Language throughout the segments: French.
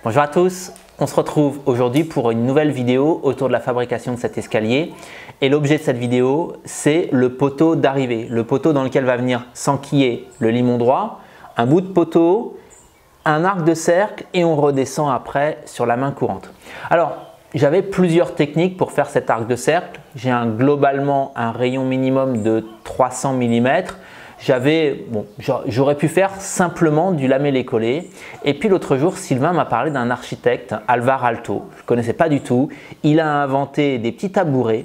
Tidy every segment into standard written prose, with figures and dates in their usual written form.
Bonjour à tous, on se retrouve aujourd'hui pour une nouvelle vidéo autour de la fabrication de cet escalier. Et l'objet de cette vidéo, c'est le poteau d'arrivée, le poteau dans lequel va venir s'enquiller le limon droit, un bout de poteau, un arc de cercle et on redescend après sur la main courante. Alors, j'avais plusieurs techniques pour faire cet arc de cercle. J'ai globalement un rayon minimum de 300 mm. J'aurais pu faire simplement du lamellé-collé. Et puis l'autre jour, Sylvain m'a parlé d'un architecte, Alvar Aalto. Je ne connaissais pas du tout. Il a inventé des petits tabourets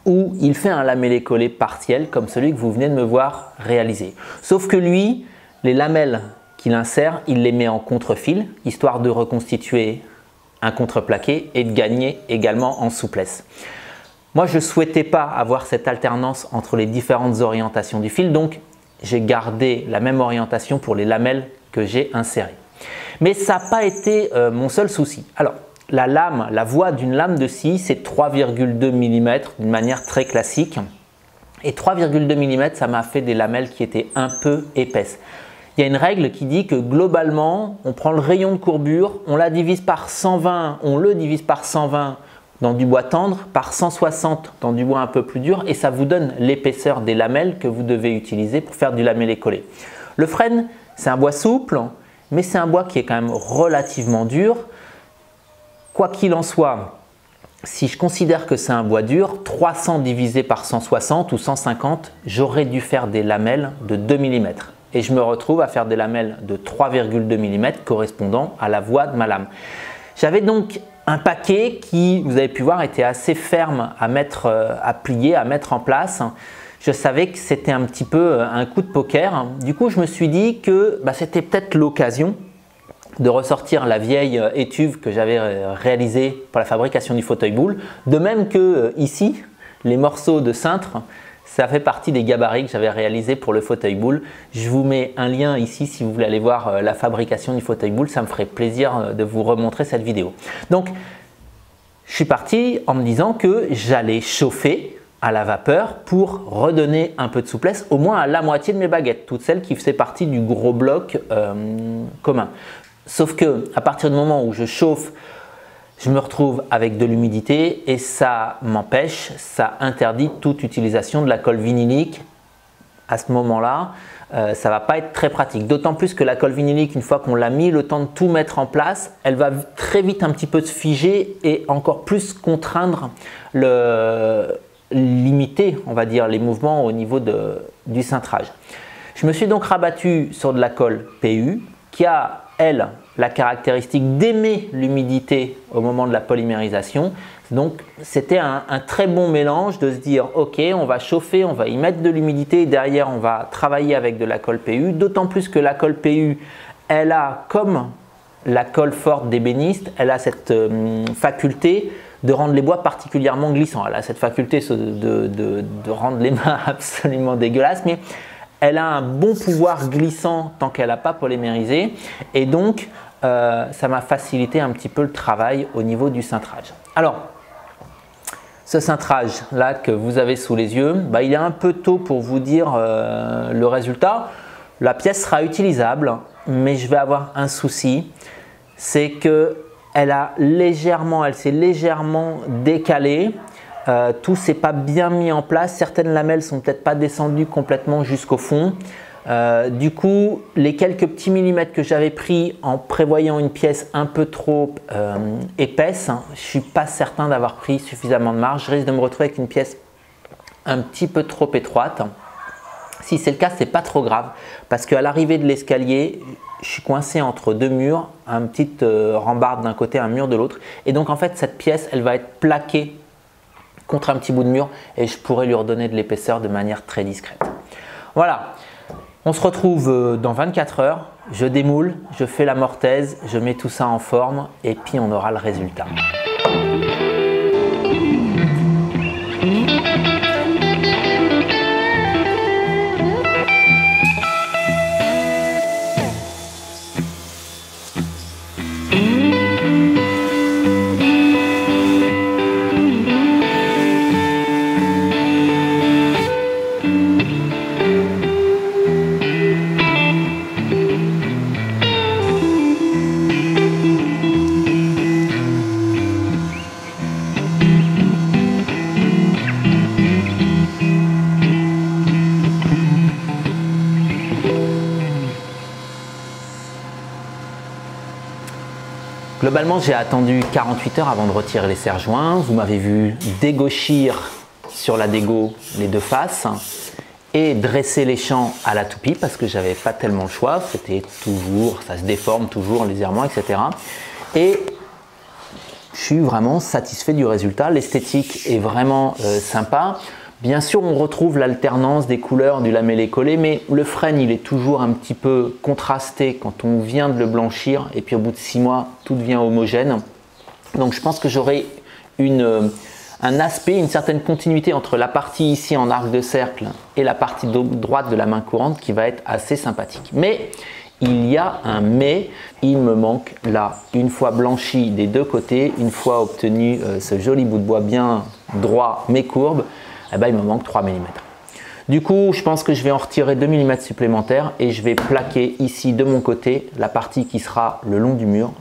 où il fait un lamellé-collé partiel comme celui que vous venez de me voir réaliser. Sauf que lui, les lamelles qu'il insère, il les met en contre-fil, histoire de reconstituer un contreplaqué et de gagner également en souplesse. Moi, je ne souhaitais pas avoir cette alternance entre les différentes orientations du fil, donc j'ai gardé la même orientation pour les lamelles que j'ai insérées. Mais ça n'a pas été mon seul souci. Alors, la voie d'une lame de scie, c'est 3,2 mm d'une manière très classique. Et 3,2 mm, ça m'a fait des lamelles qui étaient un peu épaisses. Il y a une règle qui dit que globalement, on prend le rayon de courbure, on la divise par 120, on le divise par 120 dans du bois tendre, par 160 dans du bois un peu plus dur et ça vous donne l'épaisseur des lamelles que vous devez utiliser pour faire du lamellé-collé. Le frêne, c'est un bois souple, mais c'est un bois qui est quand même relativement dur. Quoi qu'il en soit, si je considère que c'est un bois dur, 300 divisé par 160 ou 150, j'aurais dû faire des lamelles de 2 mm. Et je me retrouve à faire des lamelles de 3,2 mm correspondant à la voie de ma lame. J'avais donc un paquet qui, vous avez pu voir, était assez ferme à plier, à mettre en place. Je savais que c'était un petit peu un coup de poker. Du coup, je me suis dit que c'était peut-être l'occasion de ressortir la vieille étuve que j'avais réalisée pour la fabrication du fauteuil boule. De même que ici, les morceaux de cintre, ça fait partie des gabarits que j'avais réalisés pour le fauteuil boule. Je vous mets un lien ici si vous voulez aller voir la fabrication du fauteuil boule. Ça me ferait plaisir de vous remontrer cette vidéo. Donc, je suis parti en me disant que j'allais chauffer à la vapeur pour redonner un peu de souplesse, au moins à la moitié de mes baguettes, toutes celles qui faisaient partie du gros bloc commun. Sauf que à partir du moment où je chauffe, je me retrouve avec de l'humidité et ça m'empêche, ça interdit toute utilisation de la colle vinylique. À ce moment-là, ça ne va pas être très pratique. D'autant plus que la colle vinylique, une fois qu'on l'a mis, le temps de tout mettre en place, elle va très vite un petit peu se figer et encore plus contraindre, limiter, on va dire, les mouvements au niveau du cintrage. Je me suis donc rabattu sur de la colle PU qui a, elle, la caractéristique d'aimer l'humidité au moment de la polymérisation. Donc, c'était un très bon mélange de se dire « Ok, on va chauffer, on va y mettre de l'humidité et derrière, on va travailler avec de la colle PU. » D'autant plus que la colle PU, elle a, comme la colle forte d'ébéniste, elle a cette faculté de rendre les bois particulièrement glissants. Elle a cette faculté de rendre les mains absolument dégueulasses, mais elle a un bon pouvoir glissant tant qu'elle n'a pas polymérisé et donc ça m'a facilité un petit peu le travail au niveau du cintrage. Alors, ce cintrage là que vous avez sous les yeux, il est un peu tôt pour vous dire le résultat. La pièce sera utilisable, mais je vais avoir un souci, c'est que elle s'est légèrement décalée. Tout s'est pas bien mis en place, certaines lamelles sont peut-être pas descendues complètement jusqu'au fond. Du coup, les quelques petits millimètres que j'avais pris en prévoyant une pièce un peu trop épaisse, je suis pas certain d'avoir pris suffisamment de marge. Je risque de me retrouver avec une pièce un petit peu trop étroite. Si c'est le cas, c'est pas trop grave parce qu'à l'arrivée de l'escalier, je suis coincé entre deux murs, une petite rambarde d'un côté, un mur de l'autre. Et donc en fait, cette pièce, elle va être plaquée contre un petit bout de mur et je pourrais lui redonner de l'épaisseur de manière très discrète. Voilà, on se retrouve dans 24 heures. Je démoule, je fais la mortaise, je mets tout ça en forme et puis on aura le résultat. Globalement, j'ai attendu 48 heures avant de retirer les serre-joints. Vous m'avez vu dégauchir sur la dégo les deux faces et dresser les champs à la toupie parce que j'avais pas tellement le choix. C'était toujours, ça se déforme toujours légèrement, etc. Et je suis vraiment satisfait du résultat. L'esthétique est vraiment sympa. Bien sûr, on retrouve l'alternance des couleurs du lamellé collé, mais le frêne, il est toujours un petit peu contrasté quand on vient de le blanchir. Et puis au bout de 6 mois, tout devient homogène. Donc je pense que j'aurai un aspect, une certaine continuité entre la partie ici en arc de cercle et la partie droite de la main courante qui va être assez sympathique. Mais il y a un mais, il me manque là, une fois blanchi des deux côtés, une fois obtenu ce joli bout de bois bien droit mais courbe, eh ben, il me manque 3 mm. Du coup, je pense que je vais en retirer 2 mm supplémentaires et je vais plaquer ici de mon côté la partie qui sera le long du mur.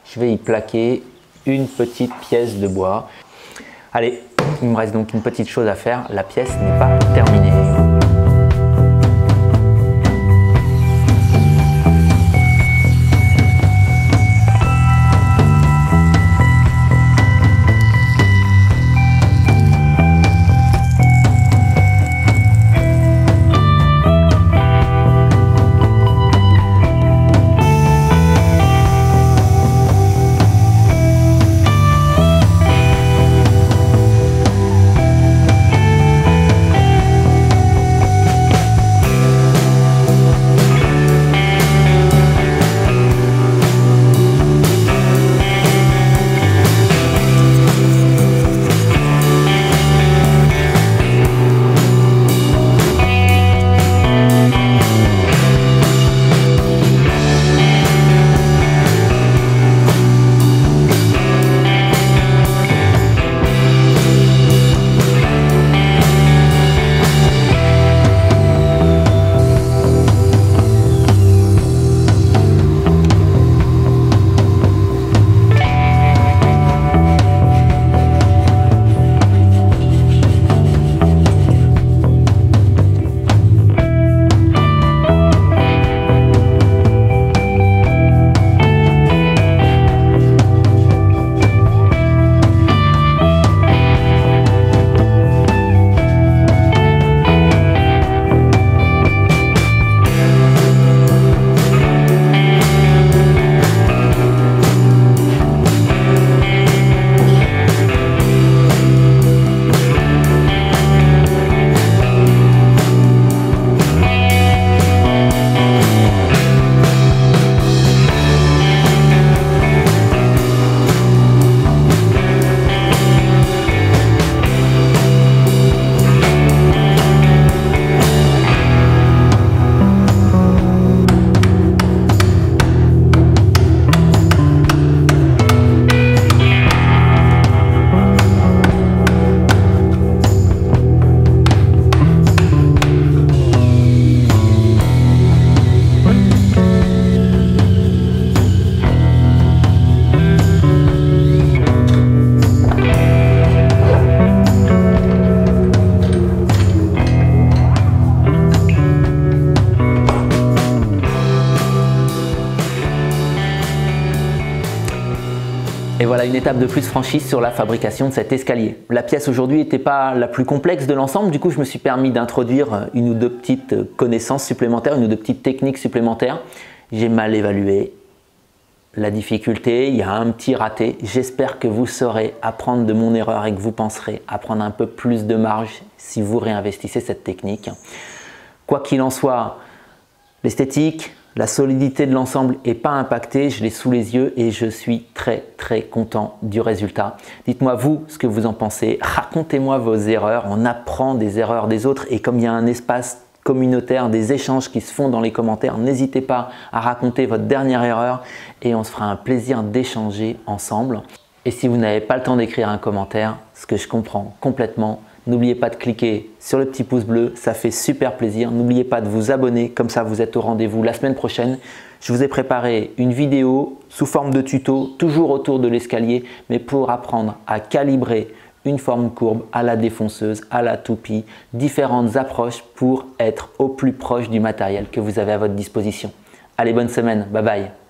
Je vais y plaquer une petite pièce de bois. Allez, il me reste donc une petite chose à faire, la pièce n'est pas terminée. Et voilà une étape de plus franchie sur la fabrication de cet escalier. La pièce aujourd'hui n'était pas la plus complexe de l'ensemble, du coup je me suis permis d'introduire une ou deux petites connaissances supplémentaires, une ou deux petites techniques supplémentaires. J'ai mal évalué la difficulté, il y a un petit raté. J'espère que vous saurez apprendre de mon erreur et que vous penserez à prendre un peu plus de marge si vous réinvestissez cette technique. Quoi qu'il en soit, l'esthétique, la solidité de l'ensemble n'est pas impactée, je l'ai sous les yeux et je suis très content du résultat. Dites-moi vous ce que vous en pensez, racontez-moi vos erreurs, on apprend des erreurs des autres et comme il y a un espace communautaire, des échanges qui se font dans les commentaires, n'hésitez pas à raconter votre dernière erreur et on se fera un plaisir d'échanger ensemble. Et si vous n'avez pas le temps d'écrire un commentaire, ce que je comprends complètement, n'oubliez pas de cliquer sur le petit pouce bleu, ça fait super plaisir. N'oubliez pas de vous abonner, comme ça vous êtes au rendez-vous la semaine prochaine. Je vous ai préparé une vidéo sous forme de tuto, toujours autour de l'escalier, mais pour apprendre à calibrer une forme courbe à la défonceuse, à la toupie, différentes approches pour être au plus proche du matériel que vous avez à votre disposition. Allez, bonne semaine, bye bye.